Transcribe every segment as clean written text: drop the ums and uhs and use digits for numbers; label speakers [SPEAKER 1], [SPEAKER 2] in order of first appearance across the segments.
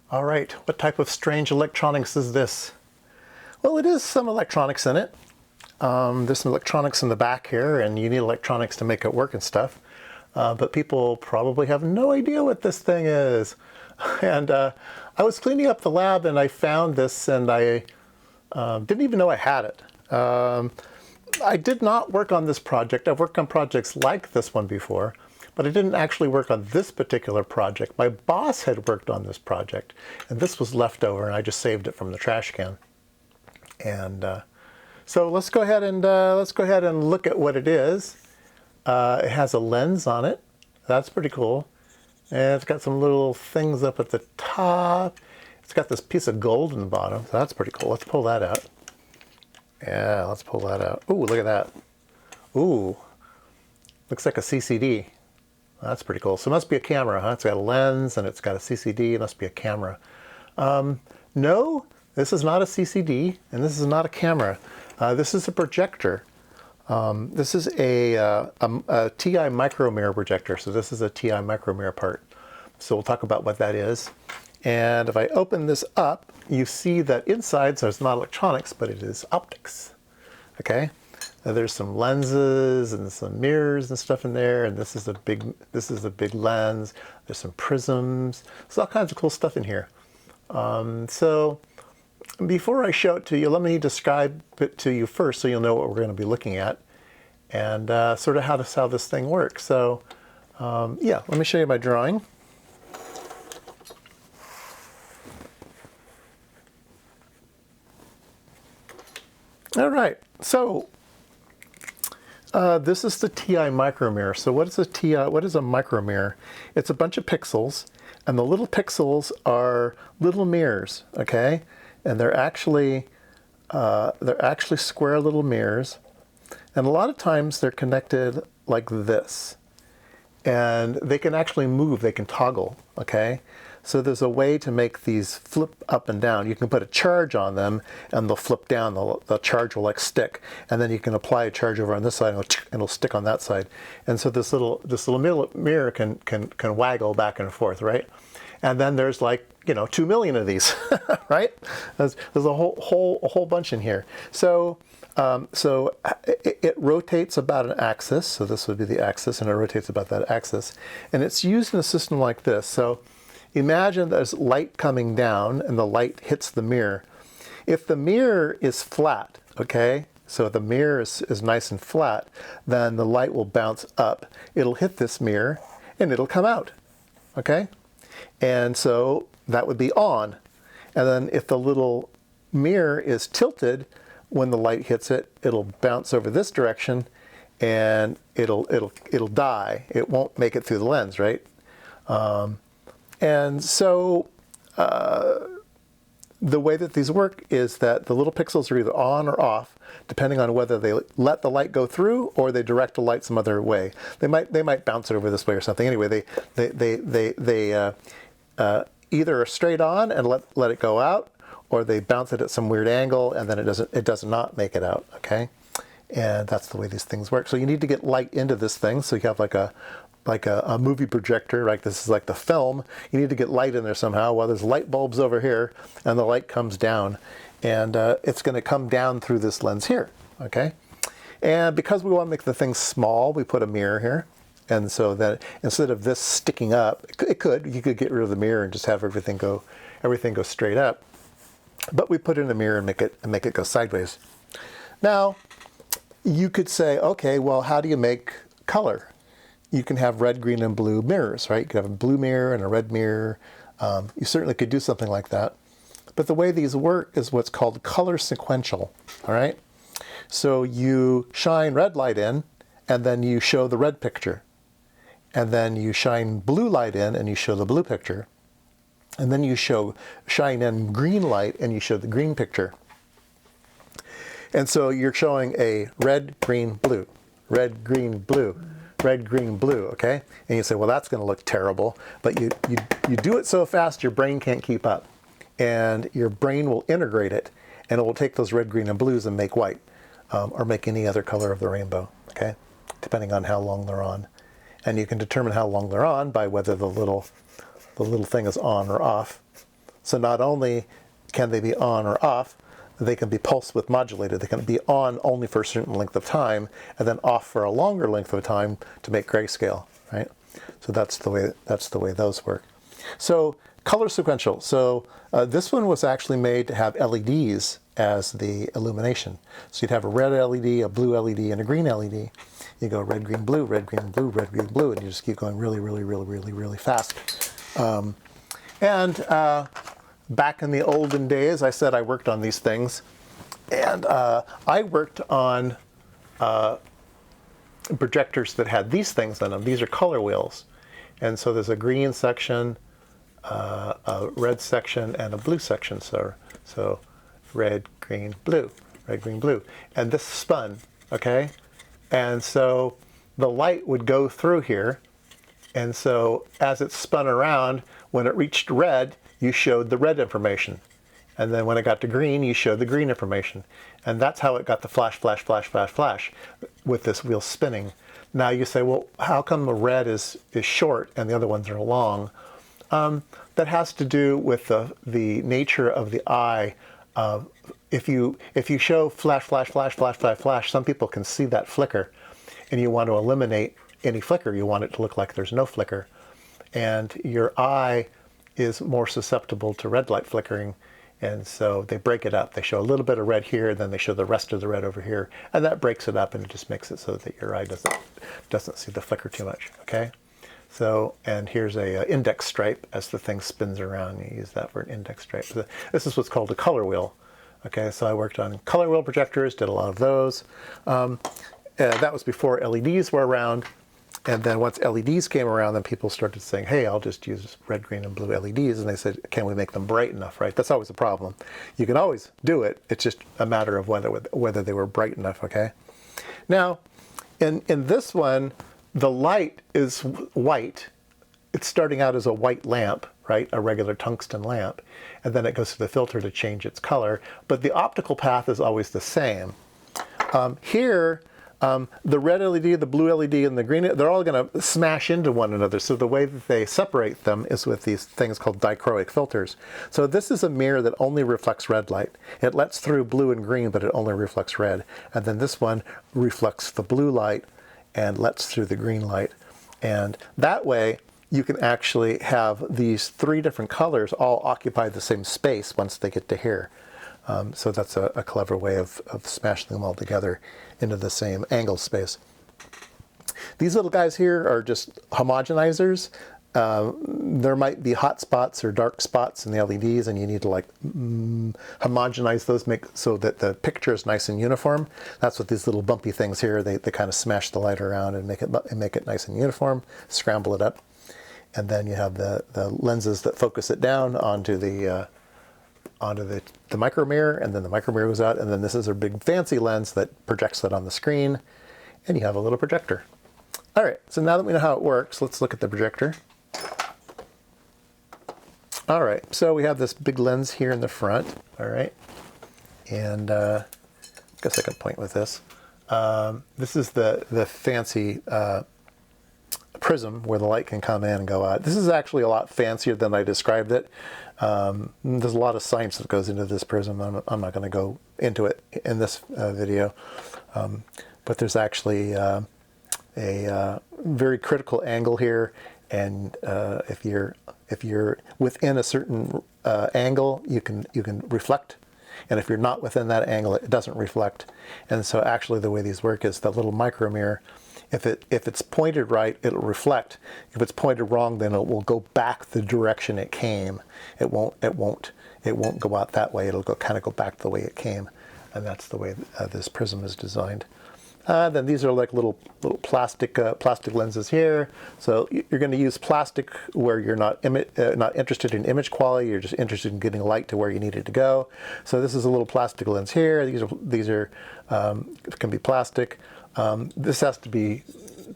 [SPEAKER 1] All right, what type of strange electronics is this? Well, it is some electronics in it. There's some electronics in the back here, and you need electronics to make it work and stuff. But people probably have no idea what this thing is. And I was cleaning up the lab and I found this, and I didn't even know I had it. I did not work on this project. I've worked on projects like this one before, but I didn't actually work on this particular project. My boss had worked on this project, and this was left over, and I just saved it from the trash can. And so let's go ahead and look at what it is. It has a lens on it. That's pretty cool. And it's got some little things up at the top. It's got this piece of gold in the bottom. So that's pretty cool. Let's pull that out. Yeah, let's pull that out. Ooh, look at that. Ooh, looks like a CCD. That's pretty cool. So it must be a camera, huh? It's got a lens and it's got a CCD. It must be a camera. No, this is not a CCD, and this is not a camera. This is a projector. This is a TI micromirror projector. So this is a TI micromirror part. So we'll talk about what that is. And if I open this up, you see that inside, so it's not electronics, but it is optics. Okay. Now there's some lenses and some mirrors and stuff in there, and this is a big lens. There's some prisms. There's all kinds of cool stuff in here. So before I show it to you, let me describe it to you first so you'll know what we're going to be looking at and sort of how this thing works. So yeah, let me show you my drawing. All right, so this is the TI micromirror. So what is a micromirror? It's a bunch of pixels, and the little pixels are little mirrors, okay? And they're actually square little mirrors, and a lot of times they're connected like this, and they can actually move. They can toggle, okay? So there's a way to make these flip up and down. You can put a charge on them, and they'll flip down. The charge will like stick, and then you can apply a charge over on this side, and it'll stick on that side. And so this little mirror can waggle back and forth, right? And then there's like 2 million of these, right? There's a whole bunch in here. So it rotates about an axis. So this would be the axis, and it rotates about that axis. And it's used in a system like this. So imagine there's light coming down, and the light hits the mirror. If the mirror is flat, okay, so if the mirror is nice and flat, then the light will bounce up. It'll hit this mirror, and it'll come out, okay? And so that would be on. And then if the little mirror is tilted, when the light hits it, it'll bounce over this direction, and it'll die. It won't make it through the lens, right? And so the way that these work is that the little pixels are either on or off, depending on whether they let the light go through or they direct the light some other way. They might bounce it over this way or something. Anyway, they either are straight on and let it go out, or they bounce it at some weird angle, and then it does not make it out. Okay, and that's the way these things work. So you need to get light into this thing. So you have like a movie projector, right? This is like the film. You need to get light in there somehow. Well, there's light bulbs over here, and the light comes down, and it's going to come down through this lens here, okay? And because we want to make the thing small, we put a mirror here. And so that instead of this sticking up, you could get rid of the mirror and just have everything go straight up. But we put in a mirror and make it go sideways. Now, you could say, okay, well, how do you make color? You can have red, green, and blue mirrors, right? You could have a blue mirror and a red mirror. You certainly could do something like that. But the way these work is what's called color sequential, all right? So you shine red light in, and then you show the red picture. And then you shine blue light in, and you show the blue picture. And then you shine in green light, and you show the green picture. And so you're showing a red, green, blue, red, green, blue, red, green, blue, okay? And you say, well, that's going to look terrible. But you do it so fast, your brain can't keep up. And your brain will integrate it, and it will take those red, green, and blues and make white, or make any other color of the rainbow, okay? Depending on how long they're on. And you can determine how long they're on by whether the little thing is on or off. So not only can they be on or off, they can be pulse width modulated. They can be on only for a certain length of time and then off for a longer length of time to make grayscale, right? So that's the way those work. So color sequential. So this one was actually made to have LEDs as the illumination. So you'd have a red LED, a blue LED, and a green LED. You go red, green, blue, red, green, blue, red, green, blue, and you just keep going really, really, really, really, really fast. Back in the olden days, I said I worked on these things, and I worked on projectors that had these things on them. These are color wheels. And so there's a green section, a red section, and a blue section. So red, green, blue, red, green, blue. And this spun, okay? And so the light would go through here. And so as it spun around, when it reached red, you showed the red information. And then when it got to green, you showed the green information. And that's how it got the flash, flash, flash, flash, flash with this wheel spinning. Now you say, well, how come the red is short and the other ones are long? That has to do with the nature of the eye. If you show flash, flash, flash, flash, flash, flash, some people can see that flicker. And you want to eliminate any flicker. You want it to look like there's no flicker. And your eye is more susceptible to red light flickering. And so they break it up. They show a little bit of red here, then they show the rest of the red over here. And that breaks it up, and it just makes it so that your eye doesn't see the flicker too much, okay? So, and here's a index stripe as the thing spins around. You use that for an index stripe. So this is what's called a color wheel. Okay, so I worked on color wheel projectors, did a lot of those. That was before LEDs were around. And then once LEDs came around, then people started saying, hey, I'll just use red, green, and blue LEDs. And they said, can we make them bright enough, right? That's always a problem. You can always do it. It's just a matter of whether they were bright enough, okay? Now, in this one, the light is white. It's starting out as a white lamp, right? A regular tungsten lamp. And then it goes to the filter to change its color. But the optical path is always the same. Here, the red LED, the blue LED, and the green, they're all going to smash into one another. So the way that they separate them is with these things called dichroic filters. So this is a mirror that only reflects red light. It lets through blue and green, but it only reflects red. And then this one reflects the blue light and lets through the green light. And that way, you can actually have these three different colors all occupy the same space once they get to here. So that's a clever way of smashing them all together into the same angle space. These little guys here are just homogenizers. There might be hot spots or dark spots in the LEDs, and you need to like homogenize those, make so that the picture is nice and uniform. That's what these little bumpy things here, they kind of smash the light around and make it nice and uniform, scramble it up. And then you have the lenses that focus it down onto the micro mirror, and then the micro mirror goes out, and then this is a big fancy lens that projects that on the screen, and you have a little projector. All right, so now that we know how it works, let's look at the projector. All right, so we have this big lens here in the front, all right, and I guess I can point with this. This is the fancy prism where the light can come in and go out. This is actually a lot fancier than I described it. There's a lot of science that goes into this prism. I'm not going to go into it in this video, but there's actually a very critical angle here, and if you're within a certain angle, you can reflect, and if you're not within that angle, it doesn't reflect. And so actually the way these work is the little micro mirror, if it's pointed right, it'll reflect. If it's pointed wrong, then it will go back the direction it came. It won't go out that way. It'll kind of go back the way it came, and that's the way this prism is designed. Then these are like little plastic lenses here. So you're going to use plastic where you're not interested in image quality. You're just interested in getting light to where you need it to go. So this is a little plastic lens here. These are can be plastic. This has to be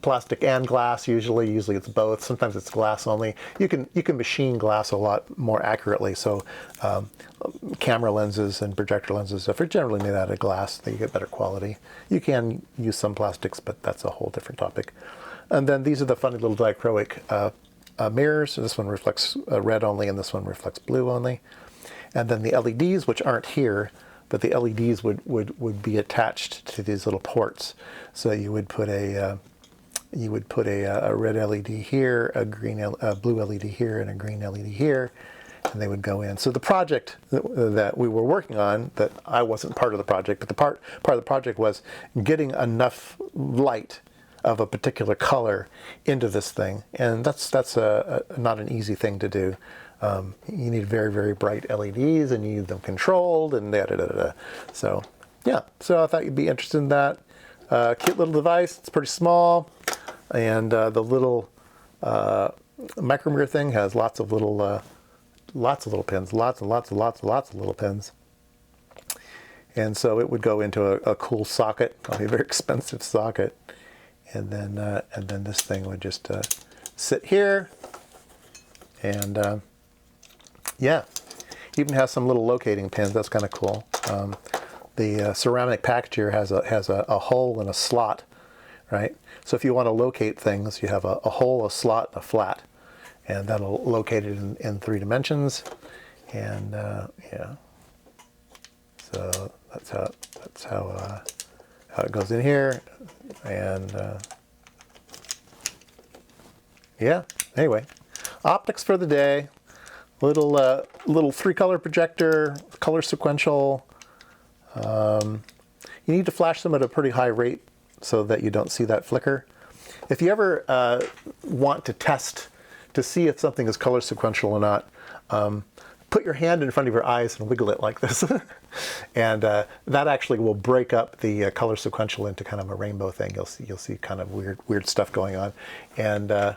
[SPEAKER 1] plastic and glass. Usually it's both. Sometimes it's glass only. You can machine glass a lot more accurately. So camera lenses and projector lenses are generally made out of glass. They get better quality. You can use some plastics, but that's a whole different topic. And then these are the funny little dichroic mirrors. So this one reflects red only, and this one reflects blue only. And then the LEDs, which aren't here, but the LEDs would be attached to these little ports. So you would put a red LED here, a blue LED here, and a green LED here, and they would go in. So the project that we were working on, that I wasn't part of the project, but the part of the project was getting enough light of a particular color into this thing, and that's not an easy thing to do. You need very, very bright LEDs, and you need them controlled, and da-da-da-da-da. So yeah, so I thought you'd be interested in that. Cute little device. It's pretty small, and the little micrometer thing has lots of little pins, lots of little pins. And so it would go into a cool socket, probably a very expensive socket, and then this thing would just sit here, and yeah, even has some little locating pins. That's kind of cool. The ceramic package here has a hole and a slot, right? So if you want to locate things, you have a hole, a slot, a flat, and that'll locate it in 3 dimensions. And yeah, so that's how it goes in here. And yeah, anyway, optics for the day. Little 3-color projector, color sequential. You need to flash them at a pretty high rate so that you don't see that flicker. If you ever want to test to see if something is color sequential or not, put your hand in front of your eyes and wiggle it like this. And that actually will break up the color sequential into kind of a rainbow thing. You'll see kind of weird stuff going on. And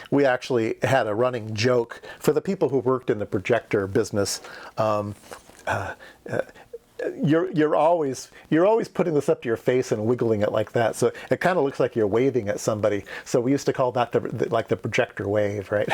[SPEAKER 1] we actually had a running joke for the people who worked in the projector business. You're always putting this up to your face and wiggling it like that, so it kind of looks like you're waving at somebody. So we used to call that like the projector wave, right?